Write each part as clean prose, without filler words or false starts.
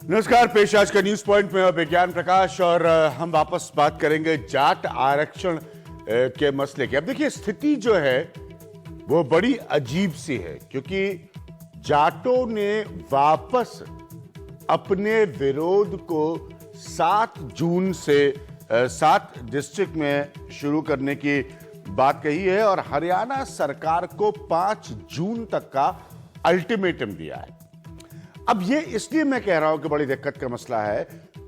नमस्कार, पेश आज का न्यूज पॉइंट में विज्ञान प्रकाश और हम वापस बात करेंगे जाट आरक्षण के मसले की। अब देखिए, स्थिति जो है वो बड़ी अजीब सी है, क्योंकि जाटों ने वापस अपने विरोध को 7 जून से 7 डिस्ट्रिक्ट में शुरू करने की बात कही है और हरियाणा सरकार को 5 जून तक का अल्टीमेटम दिया है। अब ये इसलिए मैं कह रहा हूं कि बड़ी दिक्कत का मसला है,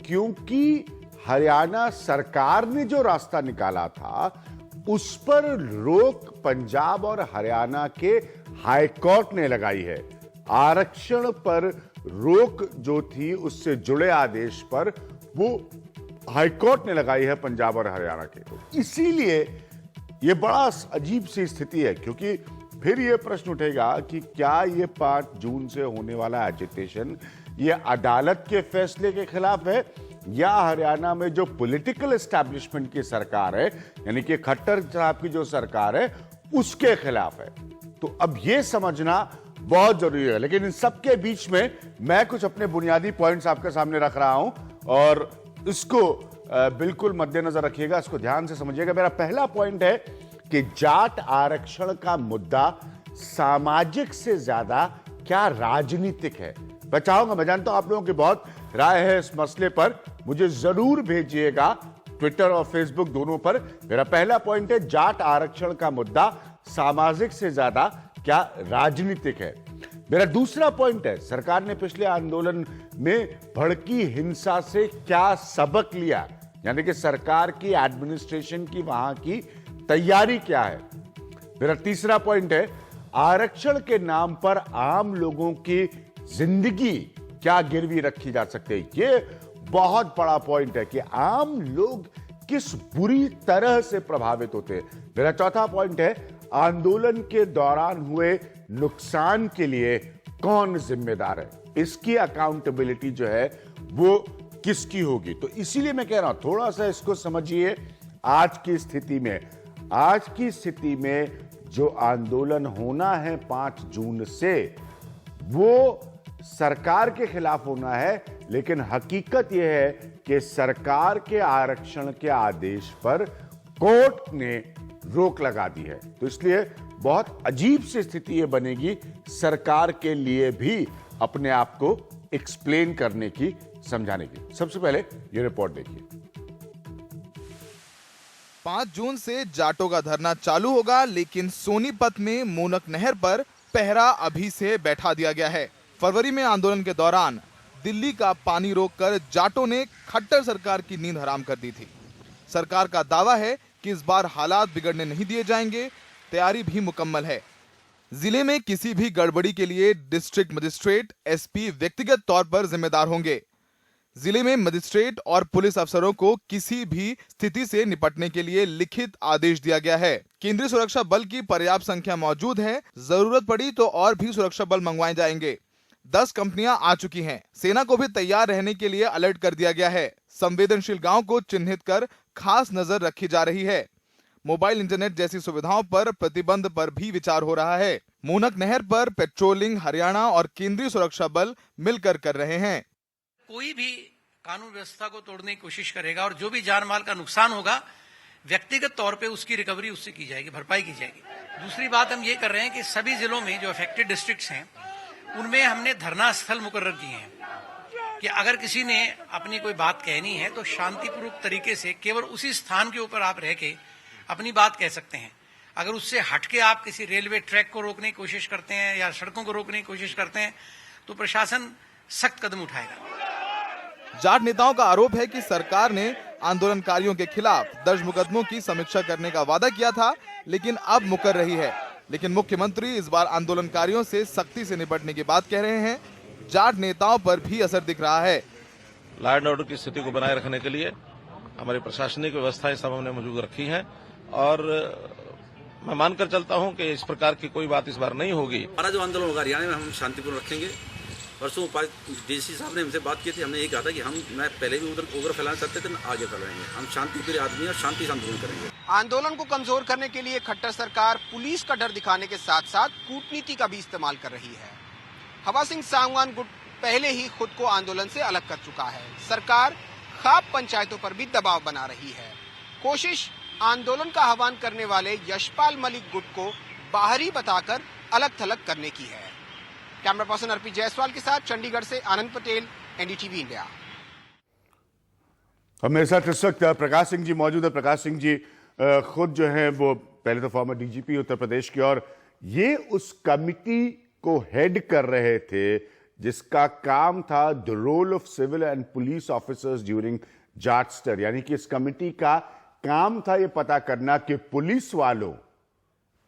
क्योंकि हरियाणा सरकार ने जो रास्ता निकाला था उस पर रोक पंजाब और हरियाणा के हाई कोर्ट ने लगाई है। आरक्षण पर रोक जो थी उससे जुड़े आदेश पर वो हाई कोर्ट ने लगाई है पंजाब और हरियाणा के। तो इसीलिए ये बड़ा अजीब सी स्थिति है, क्योंकि फिर ये प्रश्न उठेगा कि क्या ये 5 जून से होने वाला एजिटेशन ये अदालत के फैसले के खिलाफ है या हरियाणा में जो पॉलिटिकल एस्टैब्लिशमेंट की सरकार है, यानी कि खट्टर साहब की जो सरकार है, उसके खिलाफ है। तो अब ये समझना बहुत जरूरी है। लेकिन इन सबके बीच में मैं कुछ अपने बुनियादी पॉइंट्स आपके सामने रख रहा हूं और इसको बिल्कुल मद्देनजर रखिएगा, इसको ध्यान से समझिएगा। मेरा पहला पॉइंट है कि जाट आरक्षण का मुद्दा सामाजिक से ज्यादा क्या राजनीतिक है। मैं चाहूंगा, मैं जानता हूं आप लोगों की बहुत राय है इस मसले पर, मुझे जरूर भेजिएगा ट्विटर और फेसबुक दोनों पर। मेरा पहला पॉइंट है, जाट आरक्षण का मुद्दा सामाजिक से ज्यादा क्या राजनीतिक है। मेरा दूसरा पॉइंट है, सरकार ने पिछले आंदोलन में भड़की हिंसा से क्या सबक लिया, यानी कि सरकार की एडमिनिस्ट्रेशन की वहां की तैयारी क्या है। मेरा तीसरा पॉइंट है, आरक्षण के नाम पर आम लोगों की जिंदगी क्या गिरवी रखी जा सकती है। यह बहुत बड़ा पॉइंट है कि आम लोग किस बुरी तरह से प्रभावित होते हैं। मेरा चौथा पॉइंट है, आंदोलन के दौरान हुए नुकसान के लिए कौन जिम्मेदार है, इसकी अकाउंटेबिलिटी जो है वो किसकी होगी। तो इसीलिए मैं कह रहा हूं, थोड़ा सा इसको समझिए। आज की स्थिति में जो आंदोलन होना है 5 जून से, वो सरकार के खिलाफ होना है, लेकिन हकीकत यह है कि सरकार के आरक्षण के आदेश पर कोर्ट ने रोक लगा दी है। तो इसलिए बहुत अजीब सी स्थिति यह बनेगी सरकार के लिए भी अपने आप को एक्सप्लेन करने की, समझाने की। सबसे पहले ये रिपोर्ट देखिए। 5 जून से जाटों का धरना चालू होगा, लेकिन सोनीपत में मूनक नहर पर पहरा अभी से बैठा दिया गया है। फरवरी में आंदोलन के दौरान दिल्ली का पानी रोककर जाटों ने खट्टर सरकार की नींद हराम कर दी थी। सरकार का दावा है कि इस बार हालात बिगड़ने नहीं दिए जाएंगे, तैयारी भी मुकम्मल है। जिले में किसी भी गड़बड़ी के लिए डिस्ट्रिक्ट मजिस्ट्रेट, एसपी व्यक्तिगत तौर पर जिम्मेदार होंगे। जिले में मजिस्ट्रेट और पुलिस अफसरों को किसी भी स्थिति से निपटने के लिए लिखित आदेश दिया गया है। केंद्रीय सुरक्षा बल की पर्याप्त संख्या मौजूद है, जरूरत पड़ी तो और भी सुरक्षा बल मंगवाए जाएंगे। 10 कंपनियां आ चुकी हैं। सेना को भी तैयार रहने के लिए अलर्ट कर दिया गया है। संवेदनशील गांव को चिन्हित कर खास नजर रखी जा रही है। मोबाइल इंटरनेट जैसी सुविधाओं पर प्रतिबंध पर भी विचार हो रहा है। मूनक नहर पर पेट्रोलिंग हरियाणा और केंद्रीय सुरक्षा बल मिलकर कर रहे हैं। कोई भी कानून व्यवस्था को तोड़ने की कोशिश करेगा और जो भी जान माल का नुकसान होगा, व्यक्तिगत तौर पे उसकी रिकवरी उससे की जाएगी, भरपाई की जाएगी। दूसरी बात हम ये कर रहे हैं कि सभी जिलों में जो अफेक्टेड डिस्ट्रिक्ट्स हैं उनमें हमने धरना स्थल मुकर्रर किए हैं कि अगर किसी ने अपनी कोई बात कहनी है तो शांतिपूर्वक तरीके से केवल उसी स्थान के ऊपर आप रह के अपनी बात कह सकते हैं। अगर उससे हटके आप किसी रेलवे ट्रैक को रोकने की कोशिश करते हैं या सड़कों को रोकने की कोशिश करते हैं तो प्रशासन सख्त कदम उठाएगा। जाट नेताओं का आरोप है कि सरकार ने आंदोलनकारियों के खिलाफ दर्ज मुकदमों की समीक्षा करने का वादा किया था, लेकिन अब मुकर रही है। लेकिन मुख्यमंत्री इस बार आंदोलनकारियों से सख्ती से निपटने की बात कह रहे हैं। जाट नेताओं पर भी असर दिख रहा है। लॉ एंड ऑर्डर की स्थिति को बनाए रखने के लिए हमारी प्रशासनिक व्यवस्थाएं सब हमने मौजूद रखी हैं और मैं मानकर चलता हूं कि इस प्रकार की कोई बात इस बार नहीं होगी। हमारा जो आंदोलन होगा हरियाणा में हम शांतिपूर्ण रखेंगे। परसों डीसी साहब ने हमसे बात की थी, हमने ये कहा था कि मैं पहले भी उधर उग्र फैलाना चाहते थे, आगे फैलाएंगे। हम शांति प्रिय आदमी और शांति से आंदोलन करेंगे। आंदोलन को कमजोर करने के लिए खट्टर सरकार पुलिस का डर दिखाने के साथ साथ कूटनीति का भी इस्तेमाल कर रही है। हवा सिंह सांगवान, गुड पहले ही खुद को आंदोलन से अलग कर चुका है। सरकार खाप पंचायतों पर भी दबाव बना रही है। कोशिश आंदोलन का आह्वान करने वाले यशपाल मलिक गुट को बाहरी बताकर अलग थलग करने की है। कैमरा पर्सन अर्पी जायसवाल के साथ चंडीगढ़ से आनंद पटेल, एनडीटीवी इंडिया। अब मेरे साथ इस वक्त प्रकाश सिंह जी मौजूद है। प्रकाश सिंह जी खुद जो है वो पहले तो फॉर्मर डीजीपी उत्तर प्रदेश की, और ये उस कमिटी को हेड कर रहे थे जिसका काम था the role of civil and police officers during Jat stir, यानी कि इस कमिटी का काम था ये पता करना कि पुलिस वालों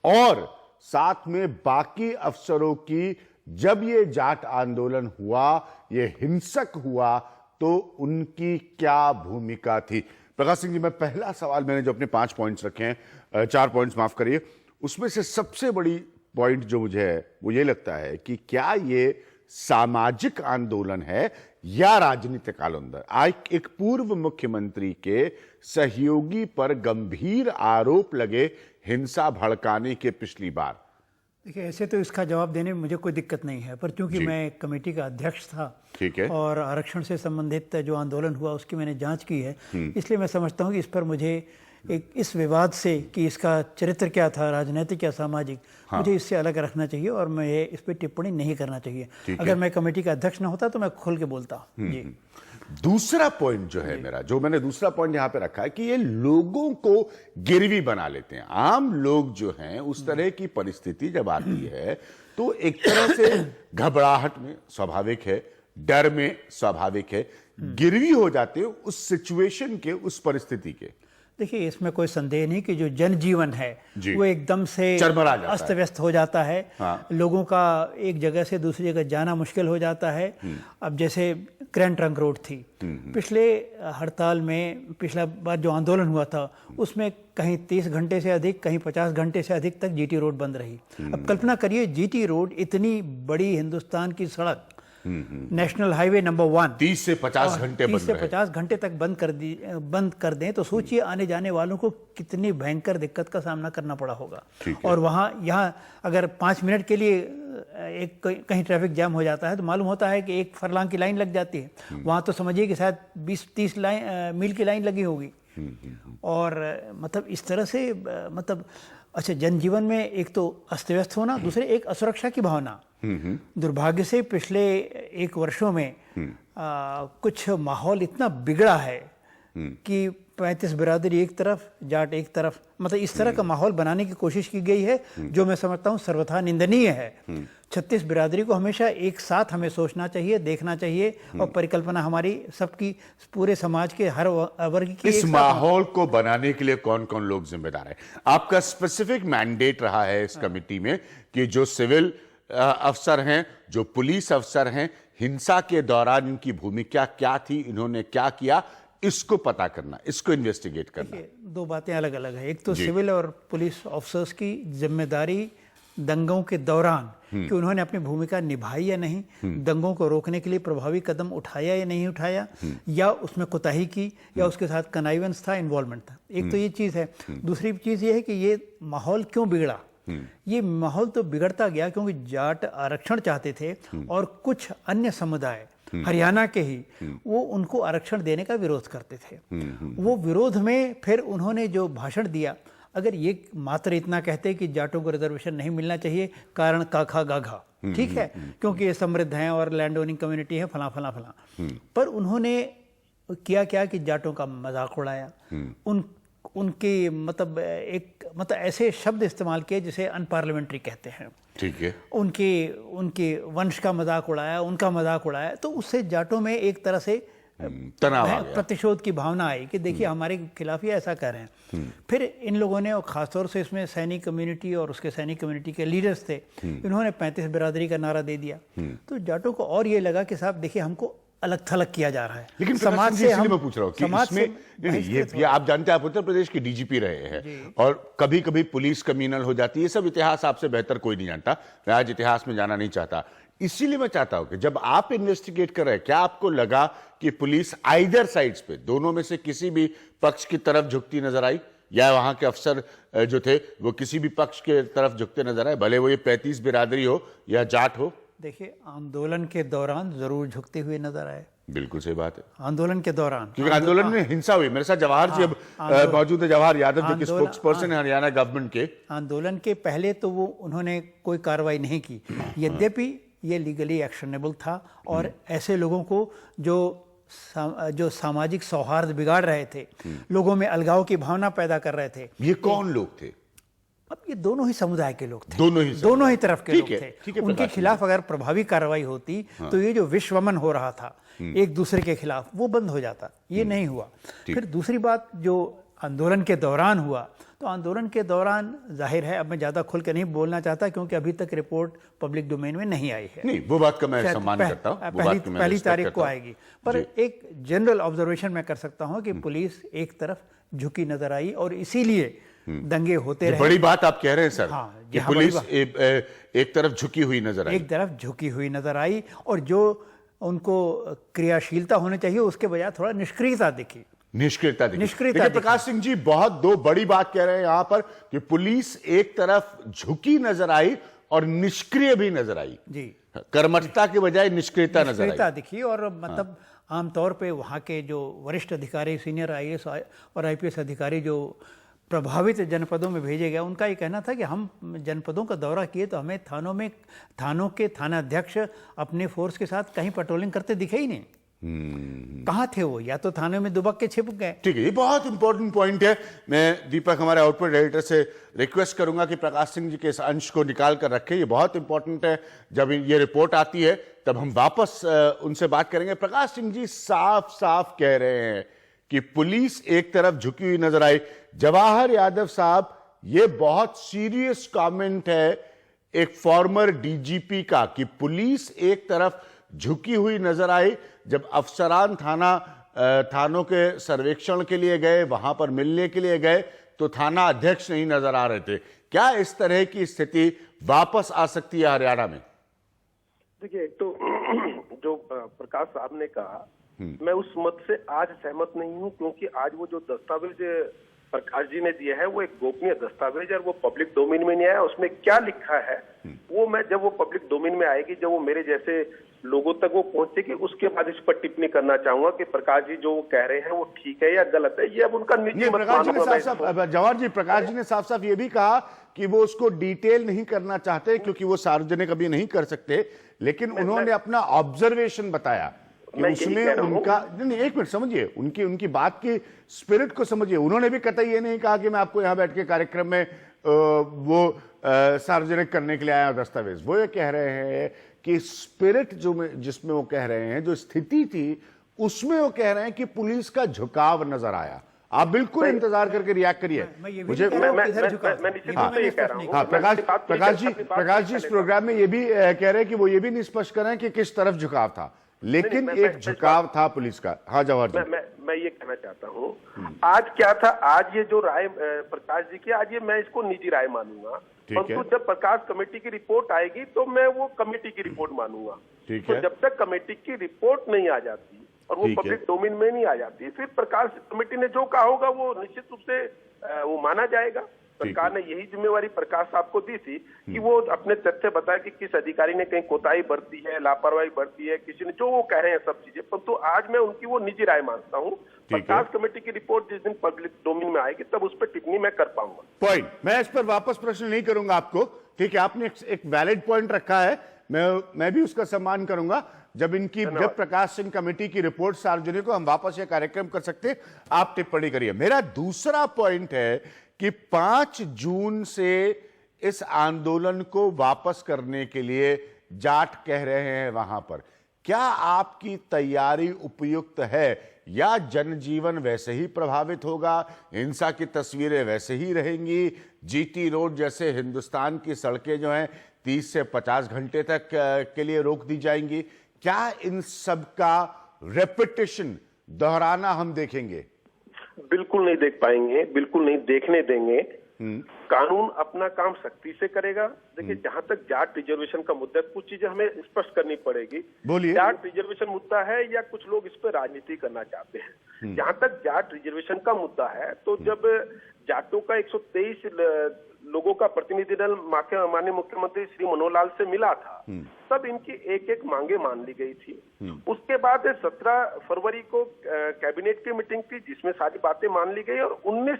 और साथ में बाकी अफसरों की जब ये जाट आंदोलन हुआ, ये हिंसक हुआ, तो उनकी क्या भूमिका थी। प्रकाश सिंह जी, मैं पहला सवाल, मैंने जो अपने 5 पॉइंट्स रखे हैं, 4 पॉइंट्स माफ करिए, उसमें से सबसे बड़ी पॉइंट जो मुझे है वो ये लगता है कि क्या ये सामाजिक आंदोलन है या राजनीतिक आंदोलन। आज एक पूर्व मुख्यमंत्री के सहयोगी पर गंभीर आरोप लगे हिंसा भड़काने के पिछली बार। देखिए, ऐसे तो इसका जवाब देने में मुझे कोई दिक्कत नहीं है, पर क्योंकि मैं कमेटी का अध्यक्ष था, ठीक है, और आरक्षण से संबंधित जो आंदोलन हुआ उसकी मैंने जांच की है, इसलिए मैं समझता हूं कि इस पर मुझे एक इस विवाद से कि इसका चरित्र क्या था, राजनीतिक या सामाजिक, मुझे इससे अलग रखना चाहिए और मैं इस पर टिप्पणी नहीं करना चाहिए। अगर मैं कमेटी का अध्यक्ष न होता तो मैं खोल के बोलता। जी, दूसरा पॉइंट जो है मेरा, जो मैंने दूसरा पॉइंट यहां पे रखा है कि ये लोगों को गिरवी बना लेते हैं। आम लोग जो हैं, उस तरह की परिस्थिति जब आती है तो एक तरह से घबराहट में स्वाभाविक है, डर में स्वाभाविक है, गिरवी हो जाते हैं उस सिचुएशन के, उस परिस्थिति के। देखिए, इसमें कोई संदेह नहीं कि जो जनजीवन है वो एकदम से अस्त व्यस्त हो जाता है। लोगों का एक जगह से दूसरी जगह जाना मुश्किल हो जाता है। अब जैसे ग्रैंड ट्रंक रोड थी, पिछले हड़ताल में, पिछला बार जो आंदोलन हुआ था उसमें कहीं 30 घंटे से अधिक, कहीं 50 घंटे से अधिक तक जीटी रोड बंद रही। अब कल्पना करिए, जीटी रोड इतनी बड़ी हिंदुस्तान की सड़क, नेशनल हाईवे नंबर 1, 30 से 50 घंटे 30 से 50 घंटे तक बंद कर दें तो सोचिए आने जाने वालों को कितनी भयंकर दिक्कत का सामना करना पड़ा होगा। और यहाँ अगर 5 मिनट के लिए कहीं ट्रैफिक जाम हो जाता है तो मालूम होता है कि 1 फरलांग की लाइन लग जाती है। वहाँ तो समझिए कि शायद 20-30 मील की लाइन लगी होगी। और मतलब इस तरह से, मतलब अच्छा, जनजीवन में एक तो अस्त व्यस्त होना, दूसरे एक असुरक्षा की भावना। दुर्भाग्य से पिछले 1 वर्षों में कुछ माहौल इतना बिगड़ा है कि 35 बिरादरी एक तरफ, जाट एक तरफ, मतलब इस तरह का माहौल बनाने की कोशिश की गई है जो मैं समझता हूँ सर्वथा निंदनीय है। 36 बिरादरी को हमेशा एक साथ हमें सोचना चाहिए, देखना चाहिए, और परिकल्पना हमारी सबकी, पूरे समाज के हर वर्ग की। इस माहौल को बनाने के लिए कौन कौन लोग जिम्मेदार है? आपका स्पेसिफिक मैंडेट रहा है इस कमेटी में कि जो सिविल अफसर हैं, जो पुलिस अफसर हैं, हिंसा के दौरान इनकी भूमिका क्या थी, इन्होंने क्या किया, इसको पता करना, इसको इन्वेस्टिगेट करना। 2 बातें अलग अलग है। एक तो सिविल और पुलिस ऑफिसर्स की जिम्मेदारी दंगों के दौरान कि उन्होंने अपनी भूमिका निभाई या नहीं, दंगों को रोकने के लिए प्रभावी कदम उठाया या नहीं उठाया, या उसमें कोताही की, या उसके साथ कनाइवेंस था, इन्वॉल्वमेंट था। एक तो ये चीज़ है। दूसरी चीज़ ये है कि ये माहौल क्यों बिगड़ा। ये माहौल तो बिगड़ता गया क्योंकि जाट आरक्षण चाहते थे और कुछ अन्य समुदाय हरियाणा के ही, वो उनको आरक्षण देने का विरोध करते थे। वो विरोध में फिर उन्होंने जो भाषण दिया, अगर ये मात्र इतना कहते कि जाटों को रिजर्वेशन नहीं मिलना चाहिए, कारण काखा गाघा, ठीक है, क्योंकि ये समृद्ध हैं और लैंड ओनिंग कम्युनिटी है, फला फला फला, पर उन्होंने किया क्या कि जाटों का मजाक उड़ाया, उनके मतलब ऐसे शब्द इस्तेमाल किए जिसे अनपार्लियामेंट्री कहते हैं, ठीक है, उनके वंश का मजाक उड़ाया, उनका मजाक उड़ाया। तो उससे जाटों में एक तरह से तनाव आ गया, प्रतिशोध की भावना आई कि देखिए हमारे खिलाफ ही ऐसा कर रहे हैं। फिर इन लोगों ने, और खासतौर से इसमें सैनिक कम्युनिटी और उसके सैनिक कम्युनिटी के लीडर्स थे, इन्होंने 35 बिरादरी का नारा दे दिया। तो जाटों को और ये लगा कि साहब देखिए हमको अलग थलग किया जा रहा है। लेकिन समाज से मैं पूछ रहा हूँ कि इसमें ये आप जानते हैं, आप उत्तर प्रदेश के डीजीपी रहे हैं और कभी कभी पुलिस कम्युनल हो जाती है, ये सब इतिहास आपसे बेहतर कोई नहीं जानता, मैं आज इतिहास में जाना नहीं चाहता। इसीलिए मैं चाहता हूं कि जब आप इन्वेस्टिगेट कर रहे हैं, क्या आपको लगा कि पुलिस आइदर साइड्स पे, दोनों में से किसी भी पक्ष की तरफ झुकती नजर आई, या वहां के अफसर जो थे वो किसी भी पक्ष के तरफ झुकते नजर आए, भले वो ये 35 बिरादरी हो या जाट हो? देखिए, आंदोलन के दौरान जरूर झुकते हुए नजर आए। बिल्कुल सही बात है, आंदोलन के दौरान, क्योंकि आंदोलन में हिंसा हुई। मेरे साथ जवाहर जी अब मौजूद है, जवाहर यादव जो कि स्पोक्स पर्सन है हरियाणा गवर्नमेंट के। आंदोलन के पहले तो वो उन्होंने कोई कार्रवाई नहीं की, यद्यपि ये लीगली एक्शनेबल था और ऐसे लोगों को जो सामाजिक सौहार्द बिगाड़ रहे थे, लोगों में अलगाव की भावना पैदा कर रहे थे। ये कौन लोग थे? अब ये दोनों ही समुदाय के लोग थे, दोनों ही तरफ के लोग थे। उनके खिलाफ अगर प्रभावी कार्रवाई होती तो ये जो विश्वमन हो रहा था एक दूसरे के खिलाफ, वो बंद हो जाता। ये नहीं हुआ। फिर दूसरी बात जो आंदोलन के दौरान हुआ, तो आंदोलन के दौरान जाहिर है, अब मैं ज्यादा खुल के नहीं बोलना चाहता क्योंकि अभी तक रिपोर्ट पब्लिक डोमेन में नहीं आई है। नहीं, वो बात का मैं सम्मान करता हूं, पहली तारीख को आएगी। पर एक जनरल ऑब्जर्वेशन मैं कर सकता हूं कि पुलिस एक तरफ झुकी नजर आई और इसीलिए दंगे होते रहे। बड़ी बात आप कह रहे हैं सर। हाँ, कि पुलिस एक तरफ झुकी हुई नजर आई, एक तरफ झुकी हुई नजर आई और जो उनको क्रियाशीलता होनी चाहिए उसके बजाय थोड़ा निष्क्रियता दिखी। देखिए प्रकाश सिंह जी, बहुत दो बड़ी बात कह रहे हैं यहां पर कि पुलिस एक तरफ झुकी नजर आई और निष्क्रिय भी नजर आई जी। कर्मठता के बजाय निष्क्रियता नजर आई दिखी। और मतलब आमतौर पे वहां के जो वरिष्ठ अधिकारी, सीनियर आईएएस और आईपीएस अधिकारी जो प्रभावित जनपदों में भेजे गए, उनका ये कहना था कि हम जनपदों का दौरा किए तो हमें थानों के थानाध्यक्ष अपने फोर्स के साथ कहीं पेट्रोलिंग करते दिखे ही नहीं। कहाँ थे वो? या तो थाने में दुबक के छिप गए। ठीक है, ये बहुत इंपॉर्टेंट पॉइंट है। मैं दीपक, हमारे आउटपुट एडिटर, से रिक्वेस्ट करूंगा कि प्रकाश सिंह जी के इस अंश को निकाल कर रखें। ये बहुत इंपॉर्टेंट है। जब ये रिपोर्ट आती है तब हम वापस उनसे बात करेंगे। प्रकाश सिंह जी साफ साफ कह रहे हैं कि पुलिस एक तरफ झुकी हुई नजर आई। जवाहर यादव साहब, ये बहुत सीरियस कमेंट है एक फॉर्मर डीजीपी का कि पुलिस एक तरफ झुकी हुई नजर आई। जब अफसरान थानों के सर्वेक्षण के लिए गए, वहां पर मिलने के लिए गए, तो थाना अध्यक्ष नहीं नजर आ रहे थे। क्या इस तरह की स्थिति वापस आ सकती है हरियाणा में? देखिए, एक तो जो प्रकाश साहब ने कहा, मैं उस मत से आज सहमत नहीं हूं, क्योंकि आज वो जो दस्तावेज प्रकाश जी ने दिया है वो एक गोपनीय दस्तावेज है और वो पब्लिक डोमेन में नहीं आया। उसमें क्या लिखा है वो मैं, जब वो पब्लिक डोमेन में आएगी, जब वो मेरे जैसे लोगों तक वो पहुंचेगी, उसके बाद इस पर टिप्पणी करना चाहूंगा कि प्रकाश जी जो कह रहे हैं वो ठीक है या गलत है। ये अब उनका निजी मत मानूंगा। जवाहर जी, प्रकाश जी ने साफ साफ ये भी कहा कि वो उसको डिटेल नहीं करना चाहते क्योंकि वो सार्वजनिक अभी नहीं कर सकते, लेकिन उन्होंने अपना ऑब्जर्वेशन बताया कि उसमें उनका नहीं, एक मिनट समझिए, उनकी बात की स्पिरिट को समझिए। उन्होंने भी कतई ये नहीं कहा कि मैं आपको यहां बैठ के कार्यक्रम में वो सार्वजनिक करने के लिए आया दस्तावेज। वो ये कह रहे हैं कि स्पिरिट जिसमें वो कह रहे हैं, जो स्थिति थी उसमें वो कह रहे हैं कि पुलिस का झुकाव नजर आया। आप बिल्कुल इंतजार करके रिएक्ट करिए। मुझे प्रकाश जी इस प्रोग्राम में ये भी कह रहे हैं कि वो ये भी नहीं स्पष्ट कर रहे हैं कि किस तरफ झुकाव था, लेकिन एक झुकाव था पुलिस का। हाँ जवाहर जी, मैं ये कहना चाहता हूँ, आज क्या था, आज ये जो राय प्रकाश जी की, आज ये मैं इसको निजी राय मानूंगा, परंतु जब प्रकाश कमेटी की रिपोर्ट आएगी तो मैं वो कमेटी की रिपोर्ट मानूंगा। तो जब तक कमेटी की रिपोर्ट नहीं आ जाती और वो पब्लिक डोमेन में नहीं आ जाती, फिर प्रकाश कमेटी ने जो कहा होगा वो निश्चित रूप से वो माना जाएगा। सरकार ने यही जिम्मेवारी प्रकाश साहब को दी थी कि वो अपने तथ्य बताए कि किस अधिकारी ने कहीं कोताही बरती है, लापरवाही बरती है, किसी ने, जो वो कह रहे हैं सब चीजें। परंतु आज मैं उनकी वो निजी राय मानता हूँ। प्रकाश कमेटी की रिपोर्ट जिस दिन पब्लिक डोमेन में आएगी तब उस पर टिप्पणी मैं कर पाऊंगा। पॉइंट, मैं इस पर वापस प्रश्न नहीं करूंगा आपको, ठीक है, आपने एक वैलिड पॉइंट रखा है, मैं भी उसका सम्मान करूंगा। जब प्रकाश सिंह कमेटी की रिपोर्ट सार्वजनिक हो, हम वापस ये कार्यक्रम कर सकते, आप टिप्पणी करिए। मेरा दूसरा पॉइंट है कि 5 जून से इस आंदोलन को वापस करने के लिए जाट कह रहे हैं वहां पर। क्या आपकी तैयारी उपयुक्त है या जनजीवन वैसे ही प्रभावित होगा, हिंसा की तस्वीरें वैसे ही रहेंगी, जीटी रोड जैसे हिंदुस्तान की सड़कें जो हैं 30 से 50 घंटे तक के लिए रोक दी जाएंगी? क्या इन सब का रेपिटेशन, दोहराना हम देखेंगे? बिल्कुल नहीं देख पाएंगे, बिल्कुल नहीं देखने देंगे। कानून अपना काम सख्ती से करेगा। देखिए, जहां तक जाट रिजर्वेशन का मुद्दा, कुछ चीजें हमें स्पष्ट करनी पड़ेगी। बोलिए। जाट रिजर्वेशन मुद्दा है या कुछ लोग इस पर राजनीति करना चाहते हैं? जहां तक जाट रिजर्वेशन का मुद्दा है, तो जब जाटों का 123 लोगों का प्रतिनिधि दल माननीय मुख्यमंत्री श्री मनोहर लाल से मिला था, तब इनकी एक एक मांगे मान ली गई थी। उसके बाद 17 फरवरी को कैबिनेट की मीटिंग थी जिसमें सारी बातें मान ली गई, और 19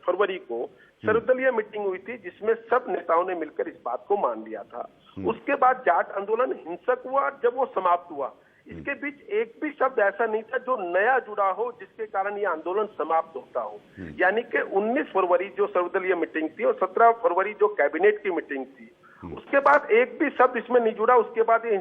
फरवरी को सर्वदलीय मीटिंग हुई थी जिसमें सब नेताओं ने मिलकर इस बात को मान लिया था। उसके बाद जाट आंदोलन हिंसक हुआ, जब वो समाप्त हुआ इसके बीच एक भी शब्द ऐसा नहीं था जो नया जुड़ा हो जिसके कारण ये आंदोलन समाप्त होता हो। यानी कि 19 फरवरी जो सर्वदलीय मीटिंग थी और 17 फरवरी जो कैबिनेट की मीटिंग थी, उसके बाद एक भी शब्द इसमें नहीं जुड़ा। उसके बाद ये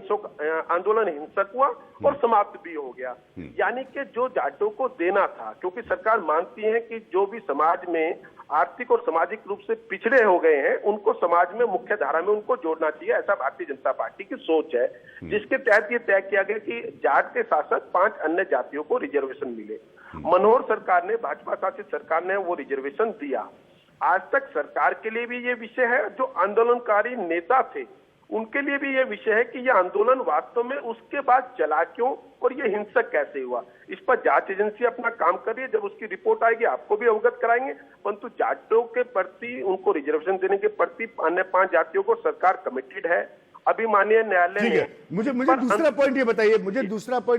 आंदोलन हिंसक हुआ और समाप्त भी हो गया। यानी कि जो जाटों को देना था, क्योंकि सरकार मानती है कि जो भी समाज में आर्थिक और सामाजिक रूप से पिछड़े हो गए हैं उनको समाज में मुख्य धारा में उनको जोड़ना चाहिए, ऐसा भारतीय जनता पार्टी की सोच है, जिसके तहत ये तय किया गया कि जाट के साथ साथ 5 अन्य जातियों को रिजर्वेशन मिले। मनोहर सरकार ने, भाजपा शासित सरकार ने वो रिजर्वेशन दिया। आज तक सरकार के लिए भी ये विषय है, जो आंदोलनकारी नेता थे उनके लिए भी ये विषय है कि ये आंदोलन वास्तव में उसके बाद चला क्यों और ये हिंसक कैसे हुआ। इस पर जांच एजेंसी अपना काम कर रही है, जब उसकी रिपोर्ट आएगी आपको भी अवगत कराएंगे। परंतु जाटों के प्रति, उनको रिजर्वेशन देने के प्रति अन्य 5 जातियों को सरकार कमिटेड है। अभी माननीय न्यायालय ने मुझे दूसरा पॉइंट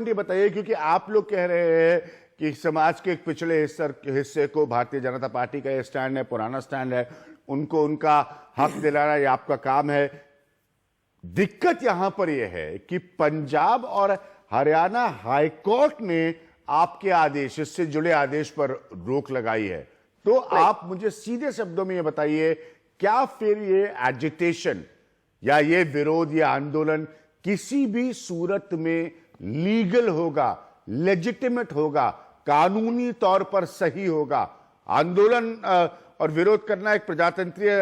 ये बताइए, क्योंकि आप लोग कह रहे हैं कि समाज के एक पिछड़े हिस्से को भारतीय जनता पार्टी का ये स्टैंड है, पुराना स्टैंड है, उनको उनका हक दिलाना ये आपका काम है। दिक्कत यहां पर यह है कि पंजाब और हरियाणा हाईकोर्ट ने आपके आदेश, इससे जुड़े आदेश पर रोक लगाई है। तो आप मुझे सीधे शब्दों में यह बताइए, क्या फिर ये एजिटेशन या ये विरोध या आंदोलन किसी भी सूरत में लीगल होगा, लेजिटिमेट होगा, कानूनी तौर पर सही होगा? आंदोलन और विरोध करना एक प्रजातंत्रीय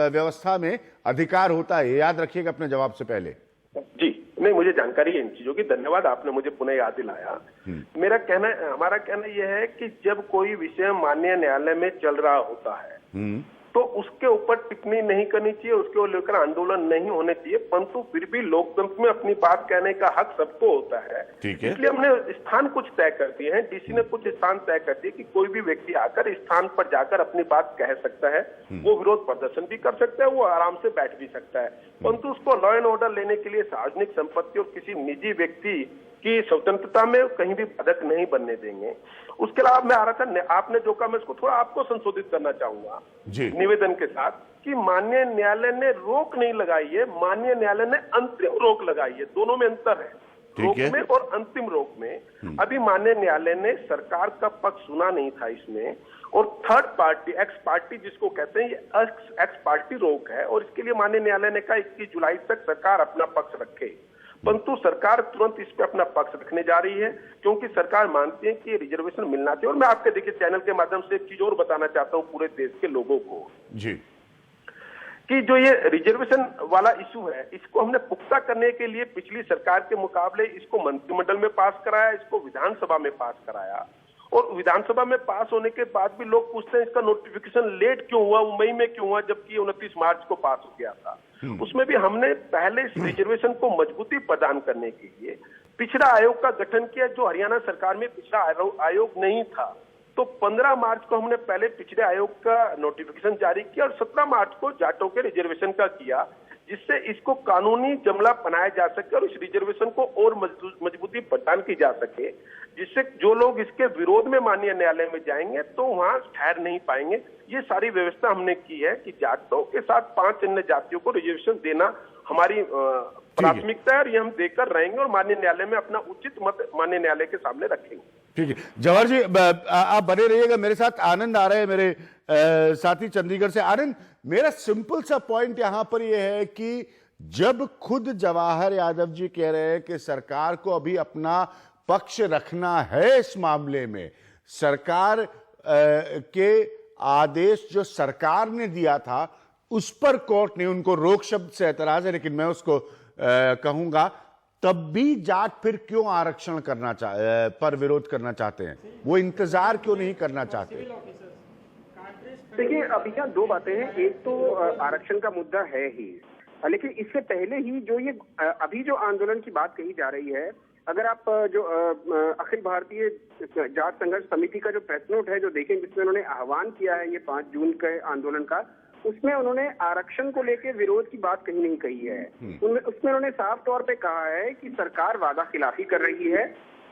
व्यवस्था में अधिकार होता है, याद रखिएगा अपने जवाब से पहले। जी नहीं, मुझे जानकारी है इन चीजों की, धन्यवाद, आपने मुझे पुनः याद दिलाया। हमारा कहना यह है कि जब कोई विषय माननीय न्यायालय में चल रहा होता है तो उसके ऊपर टिप्पणी नहीं करनी चाहिए, उसके लेकर आंदोलन नहीं होने चाहिए। परंतु फिर भी लोकतंत्र में अपनी बात कहने का हक सबको होता है, इसलिए हमने स्थान कुछ तय कर दिए हैं। डीसी ने कुछ स्थान तय कर दिए कि कोई भी व्यक्ति आकर स्थान पर जाकर अपनी बात कह सकता है, वो विरोध प्रदर्शन भी कर सकता है, वो आराम से बैठ भी सकता है। परंतु उसको लॉ एंड ऑर्डर लेने के लिए सार्वजनिक संपत्ति और किसी निजी व्यक्ति की स्वतंत्रता में कहीं भी बाधक नहीं बनने देंगे। उसके अलावा मैं आ रहा था, आपने जो कहा मैं इसको थोड़ा आपको संशोधित करना चाहूंगा निवेदन के साथ, कि माननीय न्यायालय ने रोक नहीं लगाई है, माननीय न्यायालय ने अंतिम रोक लगाई है। दोनों में अंतर है, रोक में और अंतिम रोक में। अभी माननीय न्यायालय ने सरकार का पक्ष सुना नहीं था इसमें, और थर्ड पार्टी, एक्स पार्टी जिसको कहते हैं, ये एक्स पार्टी रोक है, और इसके लिए माननीय न्यायालय ने कहा 21 जुलाई तक सरकार अपना पक्ष रखे। परंतु सरकार तुरंत इस पे अपना पक्ष रखने जा रही है, क्योंकि सरकार मानती है कि रिजर्वेशन मिलना चाहिए। और मैं आपके देखिए चैनल के माध्यम से एक चीज और बताना चाहता हूँ पूरे देश के लोगों को जी, कि जो ये रिजर्वेशन वाला इशू है, इसको हमने पुख्ता करने के लिए पिछली सरकार के मुकाबले इसको मंत्रिमंडल में पास कराया, इसको विधानसभा में पास कराया। और विधानसभा में पास होने के बाद भी लोग पूछते हैं इसका नोटिफिकेशन लेट क्यों हुआ, मई में क्यों हुआ, जबकि 29 मार्च को पास हो गया था। उसमें भी हमने पहले इस रिजर्वेशन को मजबूती प्रदान करने के लिए पिछड़ा आयोग का गठन किया, जो हरियाणा सरकार में पिछड़ा आयोग नहीं था। तो 15 मार्च को हमने पहले पिछड़े आयोग का नोटिफिकेशन जारी किया और 17 मार्च को जाटों के रिजर्वेशन का किया, जिससे इसको कानूनी जमला बनाया जा सके और इस रिजर्वेशन को और मजबूती प्रदान की जा सके, जिससे जो लोग इसके विरोध में माननीय न्यायालय में जाएंगे तो वहां ठहर नहीं पाएंगे। ये सारी व्यवस्था हमने की है कि जाटों के साथ 5 अन्य जातियों को रिजर्वेशन देना हमारी प्राथमिकता है, और ये हम देकर रहेंगे और माननीय न्यायालय में अपना उचित मत माननीय न्यायालय के सामने रखेंगे। ठीक है जवाहर जी, आप बने रहिएगा मेरे साथ। आनंद आ रहे हैं मेरे साथी चंडीगढ़ से। आनंद, मेरा सिंपल सा पॉइंट यहां पर यह है कि जब खुद जवाहर यादव जी कह रहे हैं कि सरकार को अभी अपना पक्ष रखना है इस मामले में, सरकार के आदेश जो सरकार ने दिया था उस पर कोर्ट ने, उनको रोक शब्द से एतराज है लेकिन मैं उसको कहूंगा, तब भी जाट फिर क्यों आरक्षण करना पर विरोध करना चाहते हैं? वो इंतजार क्यों नहीं करना चाहते? देखिए, अभी यहाँ 2 बातें हैं। एक तो आरक्षण का मुद्दा है ही, लेकिन इससे पहले ही जो ये अभी जो आंदोलन की बात कही जा रही है, अगर आप जो अखिल भारतीय जाट संघर्ष समिति का जो प्रेस नोट है जो देखें, जिसमें उन्होंने आह्वान किया है ये 5 जून के आंदोलन का, उसमें उन्होंने आरक्षण को लेकर विरोध की बात कहीं नहीं कही है। उसमें उन्होंने साफ तौर पे कहा है कि सरकार वादा खिलाफी कर रही है।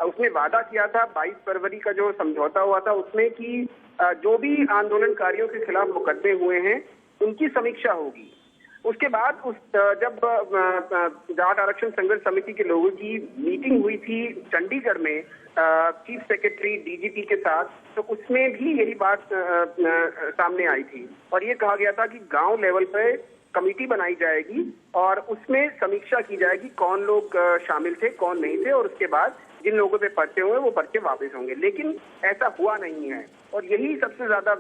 उसने वादा किया था 22 फरवरी का जो समझौता हुआ था उसमें कि जो भी आंदोलनकारियों के खिलाफ मुकदमे हुए हैं उनकी समीक्षा होगी। उसके बाद जब जाट आरक्षण संघर्ष समिति के लोगों की मीटिंग हुई थी चंडीगढ़ में चीफ सेक्रेटरी डीजीपी के साथ, तो उसमें भी यही बात सामने आई थी और ये कहा गया था कि गांव लेवल पे कमेटी बनाई जाएगी और उसमें समीक्षा की जाएगी कौन लोग शामिल थे कौन नहीं थे और उसके बाद जिन लोगों पे पर्चे हुए वो पर्चे वापस होंगे। लेकिन ऐसा हुआ नहीं है और यही सबसे ज्यादा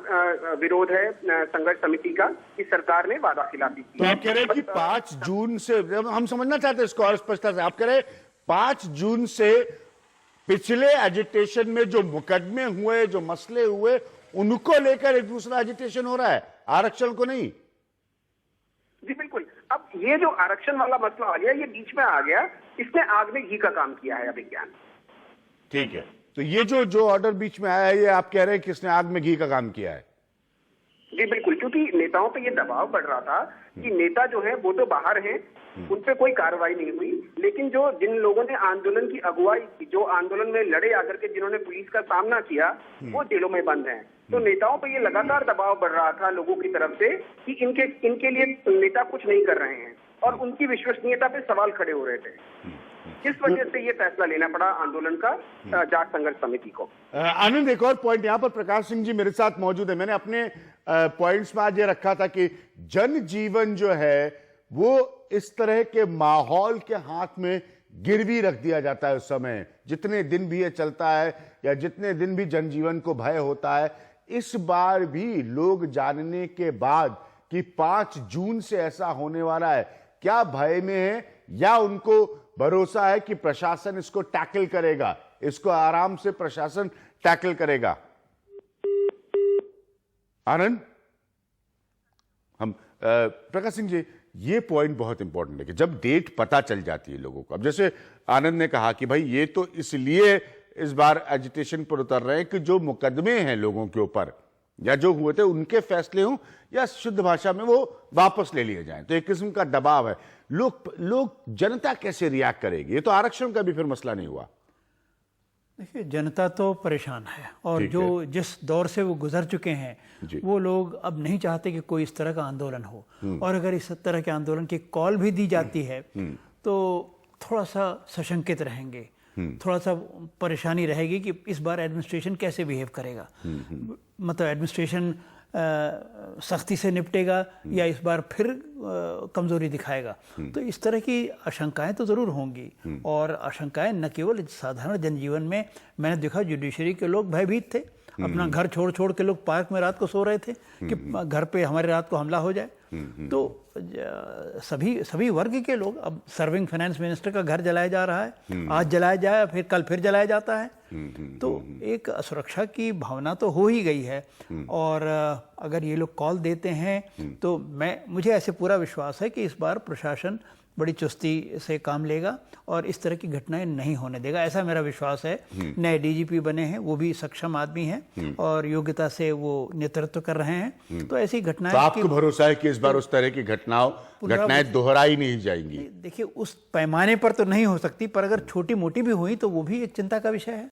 विरोध है संघर्ष समिति का कि सरकार ने वादा खिलाफी की। तो आप कह रहे हैं कि 5 जून से, हम समझना चाहते हैं इसको और स्पष्टता से, आप कह रहे हैं 5 जून से पिछले एजिटेशन में जो मुकदमे हुए, जो मसले हुए, उनको लेकर एक दूसरा एजिटेशन हो रहा है, आरक्षण को नहीं। जी बिल्कुल। अब ये जो आरक्षण वाला मसला आ गया, ये बीच में आ गया, इसने आग में घी का काम किया है अभिज्ञान। ठीक है, तो ये जो ऑर्डर बीच में आया है, ये आप कह रहे हैं कि इसने आग में घी का काम किया है। जी बिल्कुल, क्योंकि नेताओं पे ये दबाव बढ़ रहा था कि नेता जो है वो तो बाहर हैं, उन पे कोई कार्रवाई नहीं हुई, लेकिन जिन लोगों ने आंदोलन की अगुवाई की, जो आंदोलन में लड़े आकर के जिन्होंने पुलिस का सामना किया, वो जेलों में बंद हैं। तो नेताओं पे ये लगातार दबाव बढ़ रहा था लोगों की तरफ से कि इनके लिए नेता कुछ नहीं कर रहे हैं और उनकी विश्वसनीयता पे सवाल खड़े हो रहे थे। इस वजह से ये फैसला लेना पड़ा आंदोलन का जाट संघर्ष समिति को। आनंद, एक और पॉइंट यहाँ पर प्रकाश सिंह जी मेरे साथ मौजूद है। मैंने अपने पॉइंट्स में आज ये रखा था कि जनजीवन जो है वो इस तरह के माहौल के हाथ में गिरवी रख दिया जाता है उस समय, जितने दिन भी ये चलता है या जितने दिन भी जनजीवन को भय होता है। इस बार भी लोग जानने के बाद कि 5 जून से ऐसा होने वाला है, क्या भय में है या उनको भरोसा है कि प्रशासन इसको टैकल करेगा, इसको आराम से प्रशासन टैकल करेगा? आनंद, हम प्रकाश सिंह जी, ये पॉइंट बहुत इंपॉर्टेंट है कि जब डेट पता चल जाती है लोगों को, अब जैसे आनंद ने कहा कि भाई ये तो इसलिए इस बार एजिटेशन पर उतर रहे हैं कि जो मुकदमे हैं लोगों के ऊपर या जो हुए थे उनके फैसले हों या शुद्ध भाषा में वो वापस ले लिए जाएं, तो एक किस्म का दबाव है। लोग जनता कैसे रिएक्ट करेगी? ये तो आरक्षण का भी फिर मसला नहीं हुआ। देखिए, जनता तो परेशान है और जो जिस दौर से वो गुजर चुके हैं वो लोग अब नहीं चाहते कि कोई इस तरह का आंदोलन हो, और अगर इस तरह के आंदोलन की कॉल भी दी जाती है तो थोड़ा सा सशंकित रहेंगे, थोड़ा सा परेशानी रहेगी कि इस बार एडमिनिस्ट्रेशन कैसे बिहेव करेगा। मतलब एडमिनिस्ट्रेशन सख्ती से निपटेगा या इस बार फिर कमजोरी दिखाएगा। तो इस तरह की आशंकाएं तो जरूर होंगी, और आशंकाएं न केवल साधारण जनजीवन में, मैंने देखा जुडिशरी के लोग भयभीत थे, अपना घर छोड़ के लोग पार्क में रात को सो रहे थे कि घर पे हमारे रात को हमला हो जाए। तो सभी वर्ग के लोग, अब सर्विंग फाइनेंस मिनिस्टर का घर जलाया जा रहा है, आज जलाया जाए फिर कल फिर जलाया जाता है, तो एक असुरक्षा की भावना तो हो ही गई है। और अगर ये लोग कॉल देते हैं तो मुझे ऐसे पूरा विश्वास है कि इस बार प्रशासन बड़ी चुस्ती से काम लेगा और इस तरह की घटनाएं नहीं होने देगा, ऐसा मेरा विश्वास है। नए डीजीपी बने हैं, वो भी सक्षम आदमी हैं और योग्यता से वो नेतृत्व कर रहे हैं, तो ऐसी घटनाएं, तो आपको भरोसा है कि इस बार उस तरह की घटनाएं दोहराई नहीं जाएंगी? देखिए, उस पैमाने पर तो नहीं हो सकती, पर अगर छोटी मोटी भी हुई तो वो भी एक चिंता का विषय है।